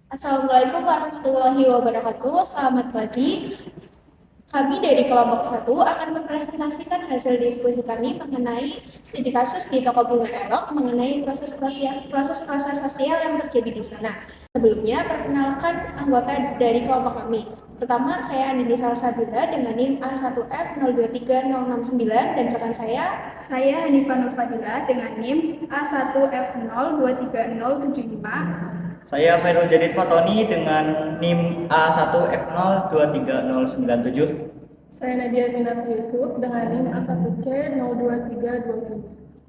Assalamualaikum warahmatullahi wabarakatuh. Selamat pagi. Kami dari kelompok 1 akan mempresentasikan hasil diskusi kami mengenai studi kasus di toko bunga elok mengenai proses sosial yang terjadi di sana. Sebelumnya, perkenalkan anggota dari kelompok kami. Pertama, saya Andini Salsabila dengan NIM A1F023069 dan rekan Saya Hanifah Nurfadila dengan NIM A1F023075. Saya Khairul Jadid Fatoni dengan NIM A1F023097. Saya Nadia Minat Yusuf dengan NIM A1C02327.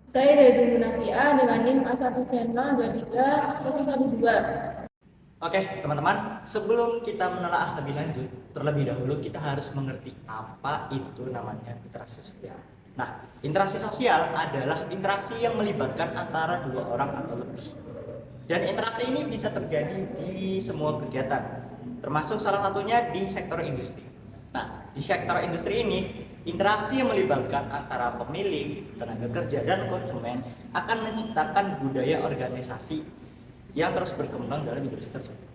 Saya Dedu Munafia dengan NIM A1C02312. Oke, teman-teman, sebelum kita menelaah lebih lanjut, terlebih dahulu kita harus mengerti apa itu namanya interaksi sosial. Nah, interaksi sosial adalah interaksi yang melibatkan antara dua orang atau lebih. Dan interaksi ini bisa terjadi di semua kegiatan, termasuk salah satunya di sektor industri. Nah, di sektor industri ini, interaksi yang melibatkan antara pemilik, tenaga kerja, dan konsumen akan menciptakan budaya organisasi yang terus berkembang dalam industri tersebut.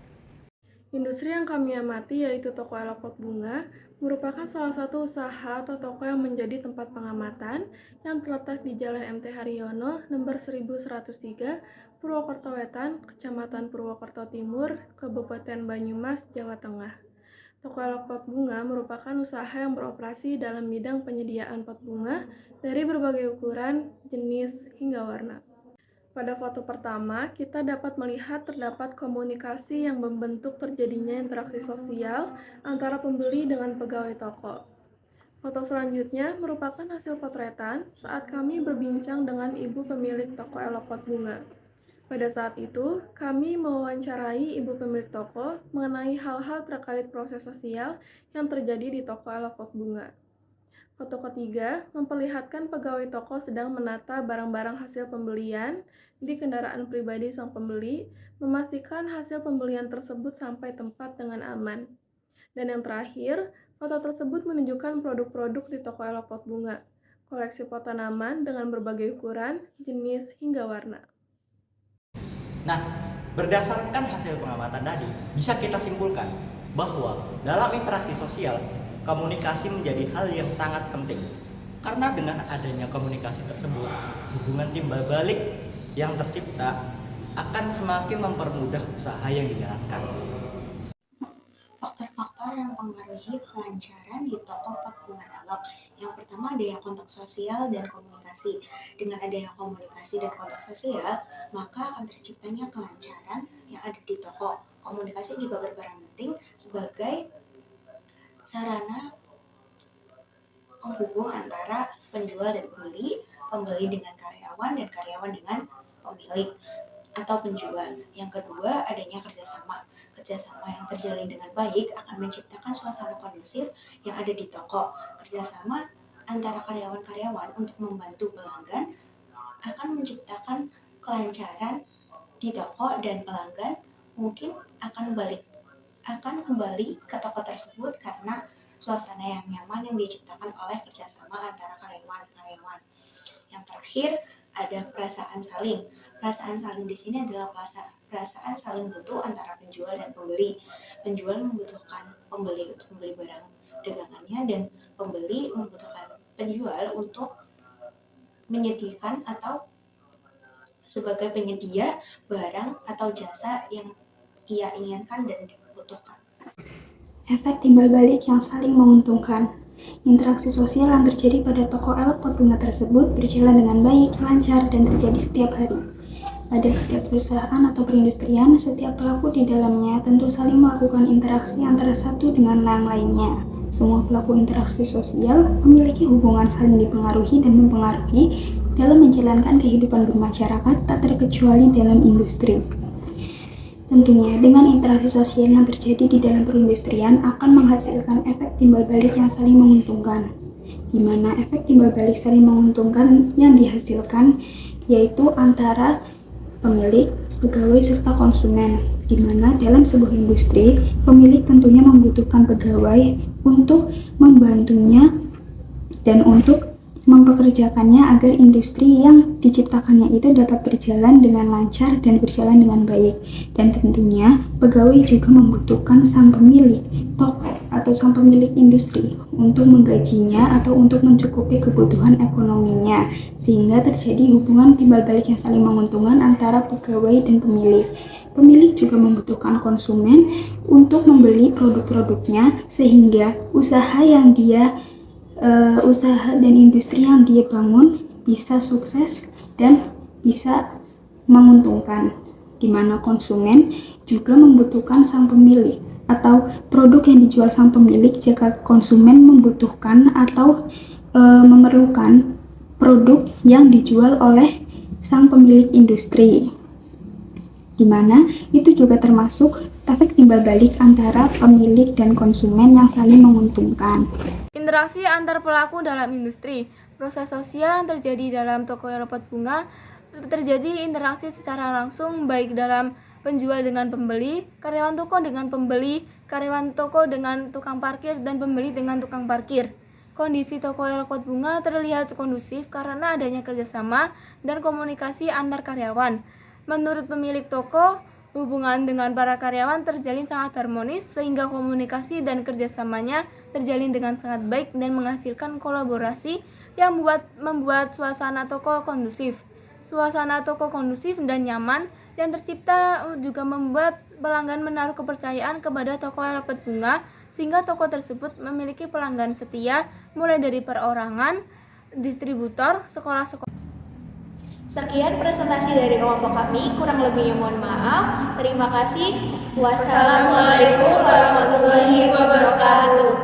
Industri yang kami amati yaitu toko elok pot bunga merupakan salah satu usaha atau toko yang menjadi tempat pengamatan yang terletak di Jalan MT Haryono nomor 1103 Purwokerto Wetan, Kecamatan Purwokerto Timur, Kabupaten Banyumas, Jawa Tengah. Toko elok pot bunga merupakan usaha yang beroperasi dalam bidang penyediaan pot bunga dari berbagai ukuran, jenis, hingga warna. Pada foto pertama, kita dapat melihat terdapat komunikasi yang membentuk terjadinya interaksi sosial antara pembeli dengan pegawai toko. Foto selanjutnya merupakan hasil potretan saat kami berbincang dengan ibu pemilik toko elok pot bunga. Pada saat itu, kami mewawancarai ibu pemilik toko mengenai hal-hal terkait proses sosial yang terjadi di toko elok pot bunga. Foto ketiga memperlihatkan pegawai toko sedang menata barang-barang hasil pembelian di kendaraan pribadi sang pembeli, memastikan hasil pembelian tersebut sampai tempat dengan aman. Dan yang terakhir, foto tersebut menunjukkan produk-produk di toko elok pot bunga, koleksi pot tanaman dengan berbagai ukuran, jenis, hingga warna. Nah, berdasarkan hasil pengamatan tadi, bisa kita simpulkan bahwa dalam interaksi sosial, komunikasi menjadi hal yang sangat penting. Karena dengan adanya komunikasi tersebut, hubungan timbal balik yang tercipta akan semakin mempermudah usaha yang dijalankan. Faktor-faktor yang mempengaruhi kelancaran di toko pot bunga elok. Yang pertama adanya kontak sosial dan komunikasi. Dengan adanya komunikasi dan kontak sosial, maka akan terciptanya kelancaran yang ada di toko. Komunikasi juga berperan penting sebagai sarana penghubung antara penjual dan pembeli, pembeli dengan karyawan, dan karyawan dengan pemilik atau penjual. Yang kedua, adanya kerjasama. Kerjasama yang terjalin dengan baik akan menciptakan suasana kondusif yang ada di toko. Kerjasama antara karyawan-karyawan untuk membantu pelanggan akan menciptakan kelancaran di toko, dan pelanggan mungkin akan kembali ke toko tersebut karena suasana yang nyaman yang diciptakan oleh kerjasama antara karyawan-karyawan. Yang terakhir, ada perasaan saling. Perasaan saling di sini adalah perasaan saling butuh antara penjual dan pembeli. Penjual membutuhkan pembeli untuk membeli barang dagangannya, dan pembeli membutuhkan penjual untuk menyediakan atau sebagai penyedia barang atau jasa yang ia inginkan dan dibutuhkan. Efek timbal balik yang saling menguntungkan. Interaksi sosial yang terjadi pada toko elok pot bunga tersebut berjalan dengan baik, lancar, dan terjadi setiap hari. Pada setiap perusahaan atau perindustrian, setiap pelaku di dalamnya tentu saling melakukan interaksi antara satu dengan yang lainnya. Semua pelaku interaksi sosial memiliki hubungan saling dipengaruhi dan mempengaruhi dalam menjalankan kehidupan bermasyarakat, tak terkecuali dalam industri. Tentunya, dengan interaksi sosial yang terjadi di dalam perindustrian akan menghasilkan efek timbal balik yang saling menguntungkan, di mana efek timbal balik saling menguntungkan yang dihasilkan yaitu antara pemilik, pegawai, serta konsumen, di mana dalam sebuah industri, pemilik tentunya membutuhkan pegawai untuk membantunya dan untuk mempekerjakannya agar industri yang diciptakannya itu dapat berjalan dengan lancar dan berjalan dengan baik. Dan tentunya pegawai juga membutuhkan sang pemilik toko atau sang pemilik industri untuk menggajinya atau untuk mencukupi kebutuhan ekonominya, sehingga terjadi hubungan timbal balik yang saling menguntungkan antara pegawai dan pemilik. Pemilik juga membutuhkan konsumen untuk membeli produk-produknya, sehingga usaha dan industri yang dia bangun bisa sukses dan bisa menguntungkan, di mana konsumen juga membutuhkan sang pemilik atau produk yang dijual sang pemilik jika konsumen membutuhkan atau memerlukan produk yang dijual oleh sang pemilik industri, di mana itu juga termasuk efek timbal balik antara pemilik dan konsumen yang saling menguntungkan. Interaksi antar pelaku dalam industri. Proses sosial yang terjadi dalam toko Aeroport Bunga terjadi interaksi secara langsung baik dalam penjual dengan pembeli, karyawan toko dengan pembeli, karyawan toko dengan tukang parkir, dan pembeli dengan tukang parkir. Kondisi toko Aeroport Bunga terlihat kondusif karena adanya kerjasama dan komunikasi antar karyawan. Menurut pemilik toko, hubungan dengan para karyawan terjalin sangat harmonis sehingga komunikasi dan kerjasamanya terjalin dengan sangat baik dan menghasilkan kolaborasi yang membuat suasana toko kondusif. Suasana toko kondusif dan nyaman yang tercipta juga membuat pelanggan menaruh kepercayaan kepada toko Aeroport Bunga, sehingga toko tersebut memiliki pelanggan setia mulai dari perorangan, distributor, sekolah-sekolah. Sekian presentasi dari kelompok kami, kurang lebihnya mohon maaf. Terima kasih. Wassalamualaikum warahmatullahi wabarakatuh.